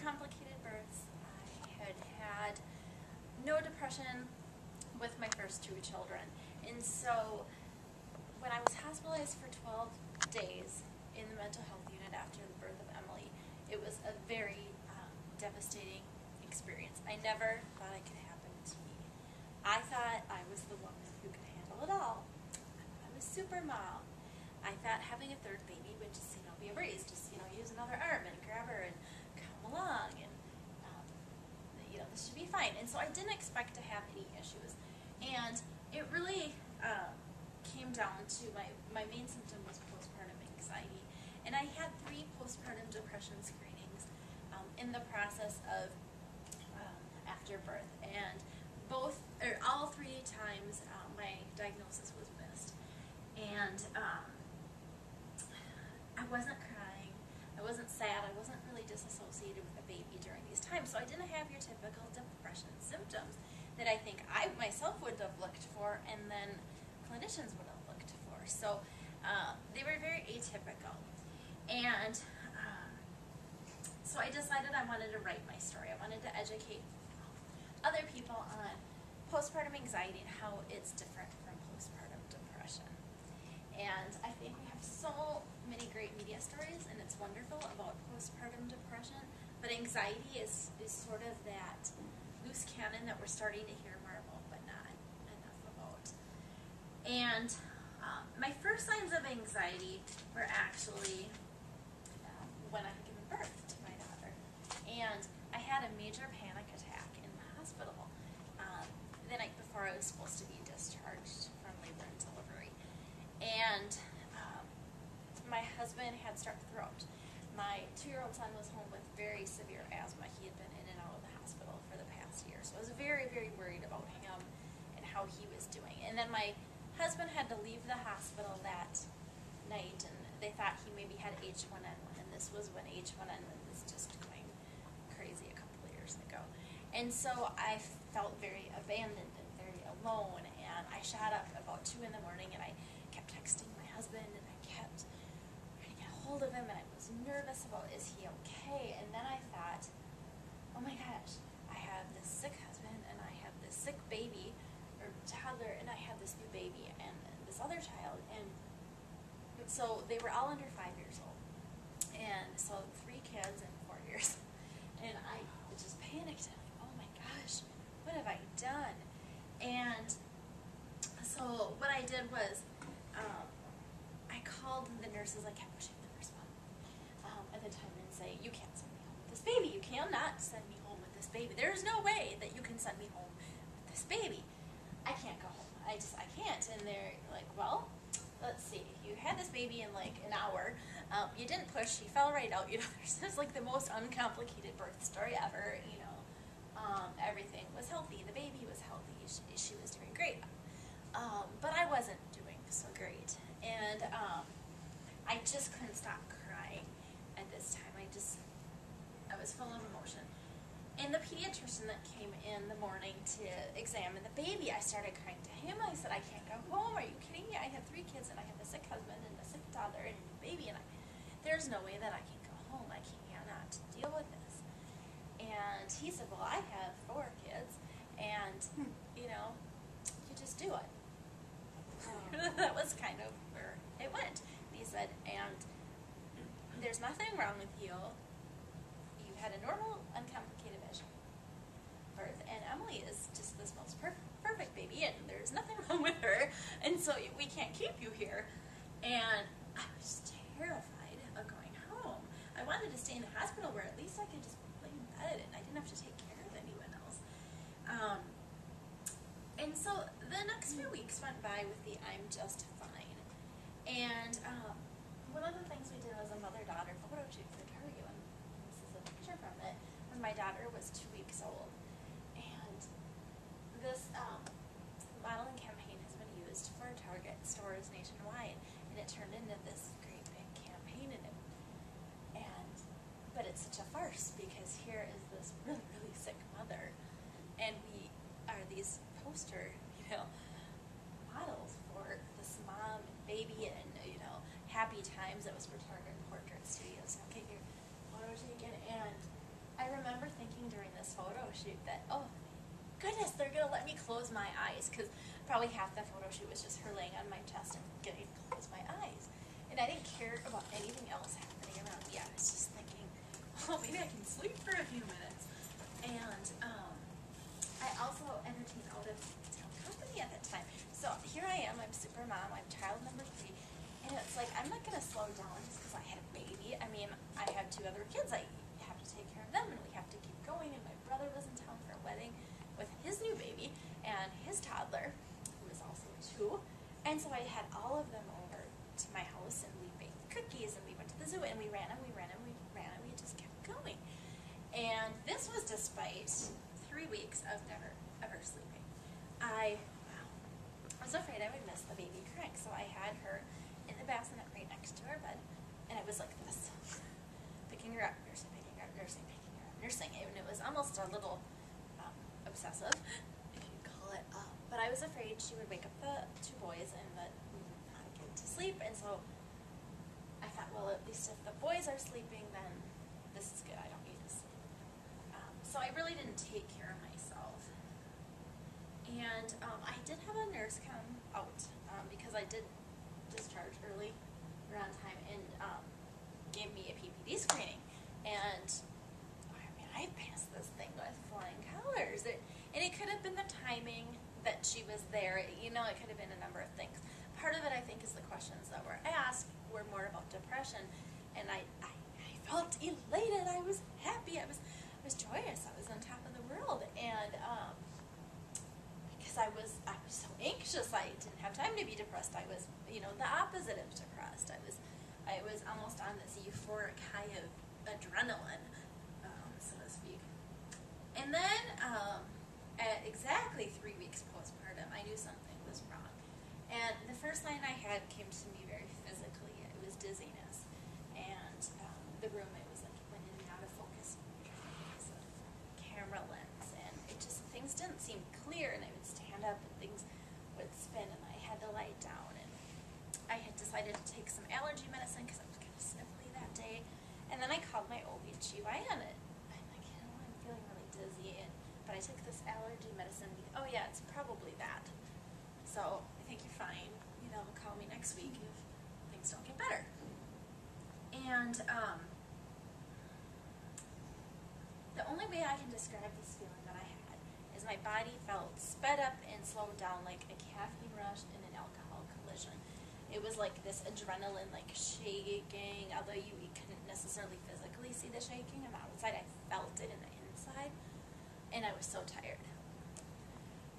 uncomplicated births. I had had no depression with my first two children. And so when I was hospitalized for 12 days in the mental health unit after the birth of Emily, it was a very devastating experience. I never thought it could happen to me. I thought I was the woman who could handle it all. I was super mom. I thought having a third baby would just, be a breeze. Just, use another arm and grab her and come along, and this should be fine. And so I didn't expect to have any issues. And it really came down to my main symptom was postpartum anxiety. And I had 3 postpartum depression screenings in the process of after birth. And all 3 times my diagnosis was missed. And I wasn't crying, I wasn't sad, I wasn't really disassociated with the baby during these times, so I didn't have your typical depression symptoms that I think I myself would have looked for and then clinicians would have looked for. So they were very atypical. And so I decided I wanted to write my story. I wanted to educate other people on postpartum anxiety and how it's different from postpartum depression. And I think we have so many great media stories, and it's wonderful about postpartum depression, but anxiety is sort of that loose cannon that we're starting to hear more about, but not enough about. And my first signs of anxiety were actually when I had given birth to my daughter. And I had a major panic attack in the hospital the night before I was supposed to be discharged from labor and delivery. And my husband had strep throat. My 2-year-old son was home with very severe asthma. He had been in and out of the hospital for the past year. So I was very, very worried about him and how he was doing. And then my husband had to leave the hospital that night, and they thought he maybe had H1N1, and this was when H1N1 was just going crazy a couple of years ago. And so I felt very abandoned and very alone, and I shot up about 2 in the morning, and I kept texting my husband, and I kept trying to get a hold of him, and I was nervous about, is he okay? And then I thought, oh my gosh, I have this sick husband, and I have this sick baby, or toddler, and I have this new baby, and this other child, and so they were all under 5 years old, and so 3 kids in 4 years, and I just panicked, and I'm like, oh my gosh, what have I done? And so what I did was, I called the nurses. I kept pushing the nurse phone at the time and say, you can't send me home with this baby. You cannot send me home with this baby. There's no way that you can send me home with this baby. I can't go home. I can't. And they're like, well, let's see. You had this baby in like an hour. You didn't push. She fell right out. This is like the most uncomplicated birth story ever. Everything was healthy. The baby was healthy. She was doing great. But I wasn't doing so great. And I just couldn't stop crying at this time. I was full of emotion. And the pediatrician that came in the morning to examine the baby, I started crying to him. I said, I can't go home. Are you kidding me? I have 3 kids, and I have a sick husband, and a sick toddler, and a new baby, and there's no way that I can go home. I cannot deal with this. And he said, well, I have 4 kids, and, you just do it. That was kind of where it went. And he said, and there's nothing wrong with you. You had a normal, uncomplicated birth, and Emily is just this most perfect baby, and there's nothing wrong with her, and so we can't keep you here. And I was terrified of going home. I wanted to stay in the hospital where at least I could just lay in bed, and I didn't have to take care of anyone else. And so the next few weeks went by with the I'm just fine. And one of the things we did was a mother-daughter photo shoot for Target, and this is a picture from it, when my daughter was 2 weeks old. And this modeling campaign has been used for Target stores nationwide, and it turned into this great big campaign, but it's such a farce, because here is this really, really sick mother, and we are these poster, models for this mom and baby and, happy times. That was for Target Portrait Studios. Okay, here, photo taken, and I remember goodness, they're going to let me close my eyes, because probably half the photo shoot was just her laying on my chest and getting to close my eyes. And I didn't care about anything else happening around me. I was just thinking, oh, maybe I can sleep for a few minutes. And I also entertained out of town company at that time. So here I am, I'm super mom, I'm child number 3, and it's like, I'm not going to slow down just because I had a baby. I mean, I have 2 other kids, I have to take care of them, and we have to keep going, and my brother was in town for a wedding with his new baby and his toddler, who was also 2, and so I had all of them over to my house, and we baked cookies, and we went to the zoo, and we ran, and we ran, and we ran, and we just kept going. And this was despite 3 weeks of never, ever sleeping. I was afraid I would miss the baby crying, so I had her in the bassinet right next to our bed, and it was like this, picking her up, nursing, picking her up, nursing, picking her up, nursing, and it was almost a little obsessive, if you'd call it, but I was afraid she would wake up the 2 boys and that we would not get to sleep, and so I thought, well, at least if the boys are sleeping, then this is good, I don't need to sleep. So I really didn't take care of myself. And I did have a nurse come out because I did discharge early around time and gave me a PPD screening. And I mean, I passed this thing with flying colors. And it could have been the timing that she was there. You know, it could have been a number of things. Part of it, I think, is the questions that were asked were more about depression. And I felt elated. I was happy. I was joyous. I was on top of the world. And because I was so anxious, I didn't have time to be depressed. I was, you know, the opposite of depressed. I was almost on this euphoric high of adrenaline, so to speak. And then at exactly 3 weeks postpartum, I knew something was wrong. And the first sign I had came to me very physically. It was dizziness. And the room, it was like it went in and out of focus. It was a camera lens. And it just, things didn't seem clear. And I would stand up and things would spin. And I had to lie down. And I had decided to take some allergy medicine because I was kind of sniffly that day. And then I called my OB/GYN. And I'm like, you know, I'm feeling really dizzy. But I took this allergy medicine. Oh, yeah, it's probably that. So I think you're fine. You know, call me next week if things don't get better. And the only way I can describe this feeling that I had is my body felt sped up and slowed down like a caffeine rush in an alcohol collision. It was like this adrenaline, like shaking, although you couldn't necessarily physically see the shaking on the outside. I felt it in the inside, and I was so tired.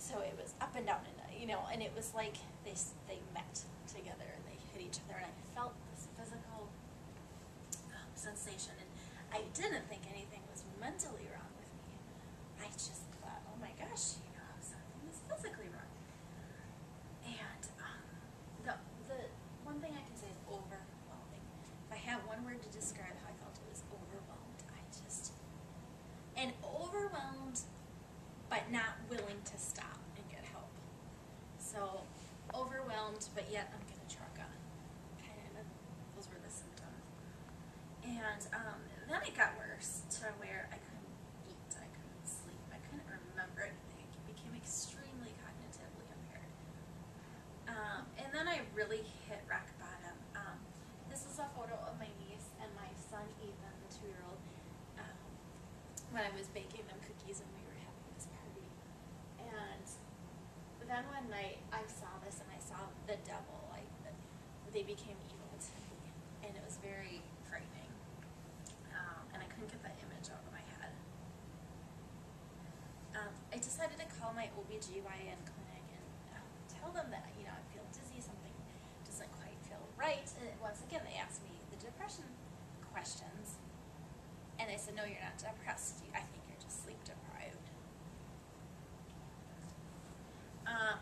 So it was up and down, and you know, and it was like they met together and they hit each other, and I felt this physical sensation, and I didn't think anything was mentally wrong with me. I just thought, oh my gosh, you know, something is physically wrong. And the one thing I can say is overwhelming. If I have one word to describe how I felt, it was overwhelmed. And overwhelmed, but not willing to stop and get help. So overwhelmed, but yet I'm gonna truck on. Kind of, those were the symptoms. And then it got worse to where I couldn't eat, I couldn't sleep, I couldn't remember anything. It became extremely cognitively impaired. And then I really hit rock bottom. This is a photo of my niece and my son Ethan, the 2-year-old, when I was baking them cookies and we were having this party. And then one night I saw this and I saw the devil, like they became evil to me, and it was very frightening. And I couldn't get that image out of my head. I decided to call my OB/GYN clinic and tell them that, you know, I feel dizzy, something doesn't quite feel right. And once again, they asked me the depression questions, and I said, no, you're not depressed. I think you're just sleep deprived.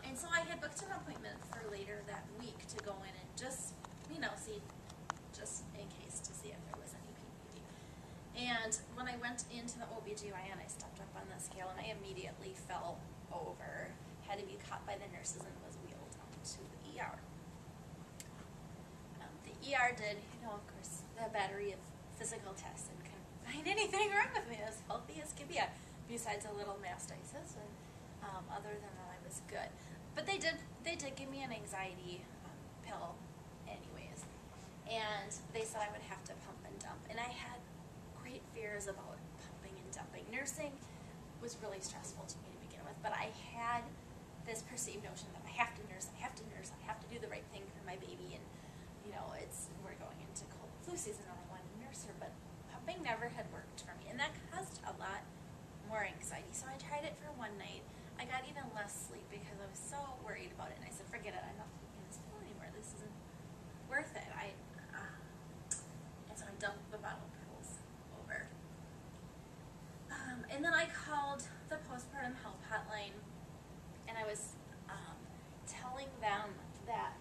And so I had booked an appointment for later that week to go in and just, you know, see, just in case, to see if there was any PPD. And when I went into the OB/GYN, I stepped up on the scale and I immediately fell over, had to be caught by the nurses and was wheeled out to the ER. The ER did, you know, of course, the battery of physical tests and couldn't find anything wrong with me. I was healthy as could be, besides a little mastitis. And Other than that, I was good. But they did give me an anxiety pill anyways. And they said I would have to pump and dump. And I had great fears about pumping and dumping. Nursing was really stressful to me to begin with, but I had this perceived notion that I have to nurse, I have to do the right thing for my baby, and we're going into cold flu season and I wanted to nurse her, but pumping never had worked for me, and that caused a lot more anxiety. So I tried it for one night. I got even less sleep because I was so worried about it, and I said, forget it, I'm not taking this pill anymore, this isn't worth it. And so I dumped the bottle of pills over. And then I called the postpartum help hotline, and I was telling them that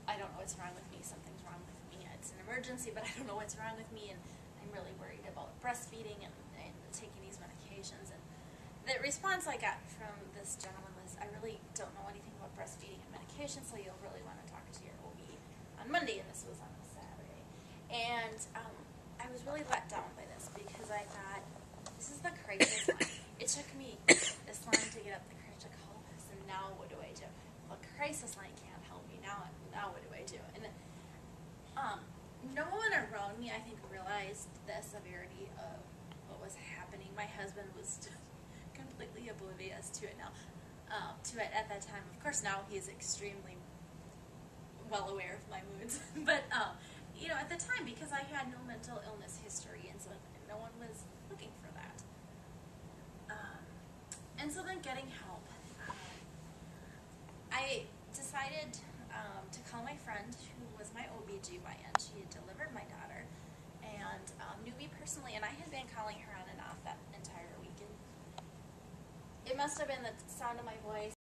I don't know what's wrong with me, something's wrong with me, it's an emergency, but I don't know what's wrong with me, and I'm really worried about breastfeeding and taking these medications. And the response I got from this gentleman was, I really don't know anything about breastfeeding and medication, so you'll really want to talk to your OB on Monday, and this was on a Saturday. And I was really let down by this because I thought, this is the crisis line. It took me this long to get up the courage to call this, and now what do I do? Well, crisis line can't help me. Now what do I do? And no one around me, I think, realized the severity of what was happening. My husband was completely oblivious to it now. At that time. Of course, now he's extremely well aware of my moods. But at the time, because I had no mental illness history, and so no one was looking for that. And so then getting help. I decided to call my friend who was my OBGYN. She had delivered my daughter and knew me personally, and I had been calling her on and off that entire weekend. It must have been the sound of my voice